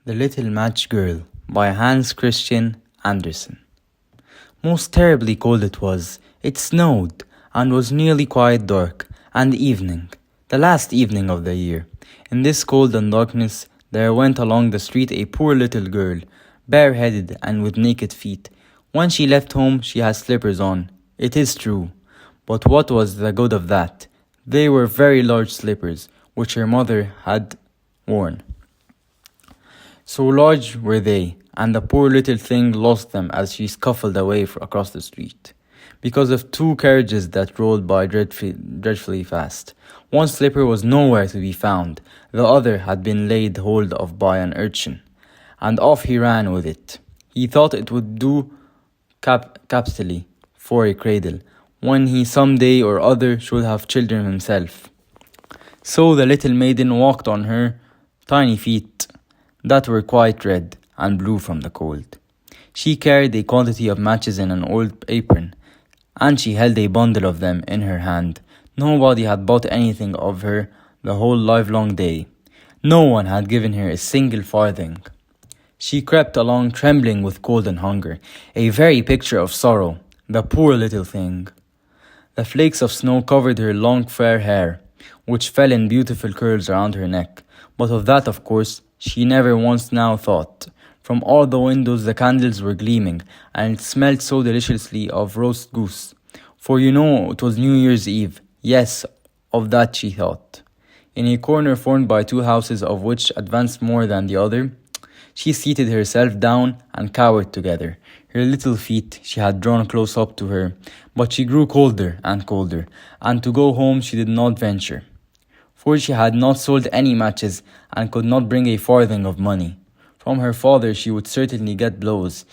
The Little Match Girl by Hans Christian Andersen. Most terribly cold it was. It snowed, and was nearly quite dark, and evening, the last evening of the year. In this cold and darkness there went along the street a poor little girl, bareheaded and with naked feet. When she left home she had slippers on, it is true. But what was the good of that? They were very large slippers, which her mother had worn. So large were they, and the poor little thing lost them as she scuffled away across the street, because of two carriages that rolled by dreadfully fast. One slipper was nowhere to be found, the other had been laid hold of by an urchin, and off he ran with it. He thought it would do capitally for a cradle, when he some day or other should have children himself. So the little maiden walked on her tiny feet, that were quite red and blue from the cold. She carried a quantity of matches in an old apron, and she held a bundle of them in her hand. Nobody had bought anything of her the whole livelong day. No one had given her a single farthing. She crept along trembling with cold and hunger, a very picture of sorrow, the poor little thing. The flakes of snow covered her long fair hair, which fell in beautiful curls around her neck, but of that, of course, she never once now thought. From all the windows the candles were gleaming, and it smelled so deliciously of roast goose. For you know it was New Year's Eve. Yes, of that she thought. In a corner formed by two houses, of which advanced more than the other, she seated herself down and cowered together. Her little feet she had drawn close up to her, but she grew colder, and to go home she did not venture, for she had not sold any matches and could not bring a farthing of money. From her father she would certainly get blows,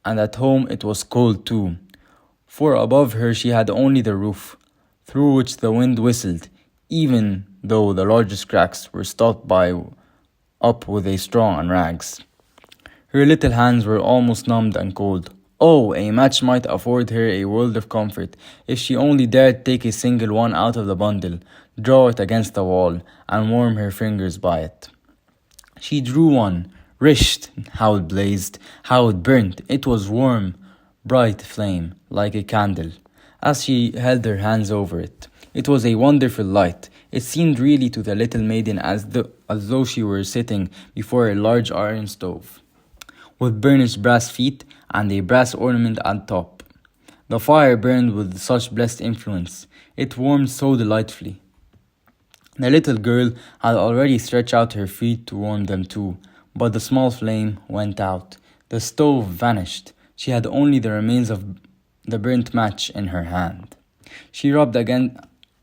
and at home it was cold too, for above her she had only the roof, through which the wind whistled, even though the largest cracks were stopped up with a straw and rags. Her little hands were almost numbed and cold. Oh, a match might afford her a world of comfort, if she only dared take a single one out of the bundle, draw it against the wall, and warm her fingers by it. She drew one. Risht! How it blazed, how it burnt! It was warm, bright flame, like a candle, as she held her hands over it. It was a wonderful light. It seemed really to the little maiden as though she were sitting before a large iron stove, with burnished brass feet and a brass ornament at top. The fire burned with such blessed influence. It warmed so delightfully. The little girl had already stretched out her feet to warm them too, but the small flame went out. The stove vanished. She had only the remains of the burnt match in her hand. She rubbed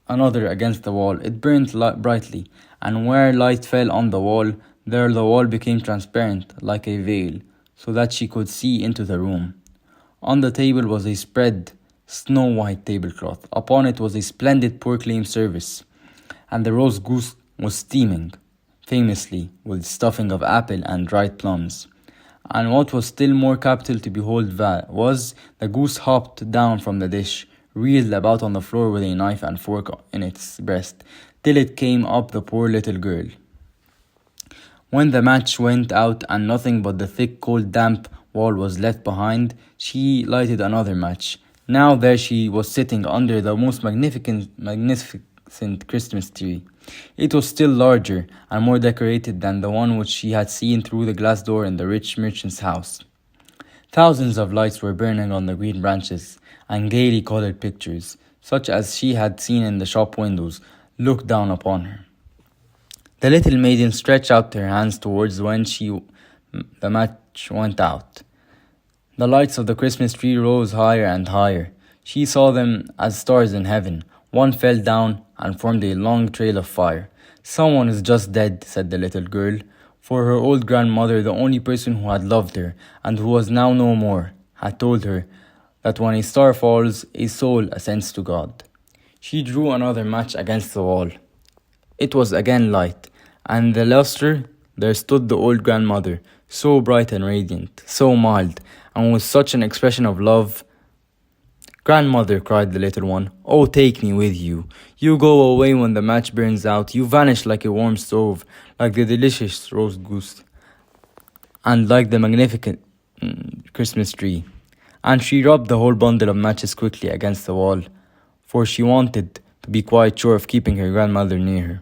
another against the wall. It burned brightly, and where light fell on the wall, there the wall became transparent, like a veil, so that she could see into the room. On the table was a spread, snow-white tablecloth. Upon it was a splendid pork-lame service, and the roast goose was steaming, famously, with stuffing of apple and dried plums. And what was still more capital to behold was the goose hopped down from the dish, reeled about on the floor with a knife and fork in its breast, till it came up the poor little girl. When the match went out and nothing but the thick, cold, damp wall was left behind, she lighted another match. Now there she was sitting under the most magnificent Christmas tree. It was still larger and more decorated than the one which she had seen through the glass door in the rich merchant's house. Thousands of lights were burning on the green branches, and gaily colored pictures, such as she had seen in the shop windows, looked down upon her. The little maiden stretched out her hands towards when the match went out. The lights of the Christmas tree rose higher and higher. She saw them as stars in heaven. One fell down and formed a long trail of fire. "Someone is just dead," said the little girl, for her old grandmother, the only person who had loved her, and who was now no more, had told her that when a star falls, a soul ascends to God. She drew another match against the wall. It was again light, and in the lustre there stood the old grandmother, so bright and radiant, so mild, and with such an expression of love. "Grandmother," cried the little one, "oh, take me with you. You go away when the match burns out. You vanish like a warm stove, like the delicious roast goose. and like the magnificent Christmas tree. And she rubbed the whole bundle of matches quickly against the wall, for she wanted to be quite sure of keeping her grandmother near her.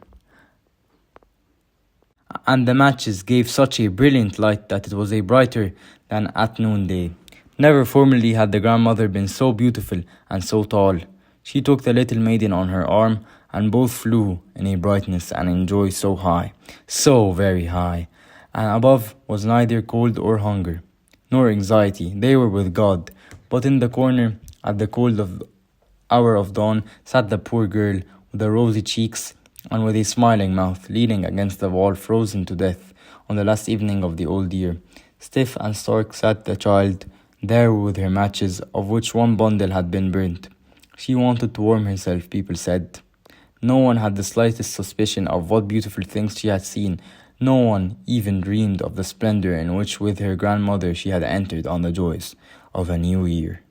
And the matches gave such a brilliant light that it was a brighter than at noonday. Never formerly had the grandmother been so beautiful and so tall. She took the little maiden on her arm, and both flew in a brightness and in joy so high, so very high, and above was neither cold or hunger, nor anxiety. They were with God. But in the corner, at the cold hour of dawn, sat the poor girl with her rosy cheeks and with a smiling mouth, leaning against the wall, frozen to death on the last evening of the old year. Stiff and stark sat the child there with her matches, of which one bundle had been burnt. She wanted to warm herself, people said. No one had the slightest suspicion of what beautiful things she had seen. No one even dreamed of the splendor in which with her grandmother she had entered on the joys of a new year.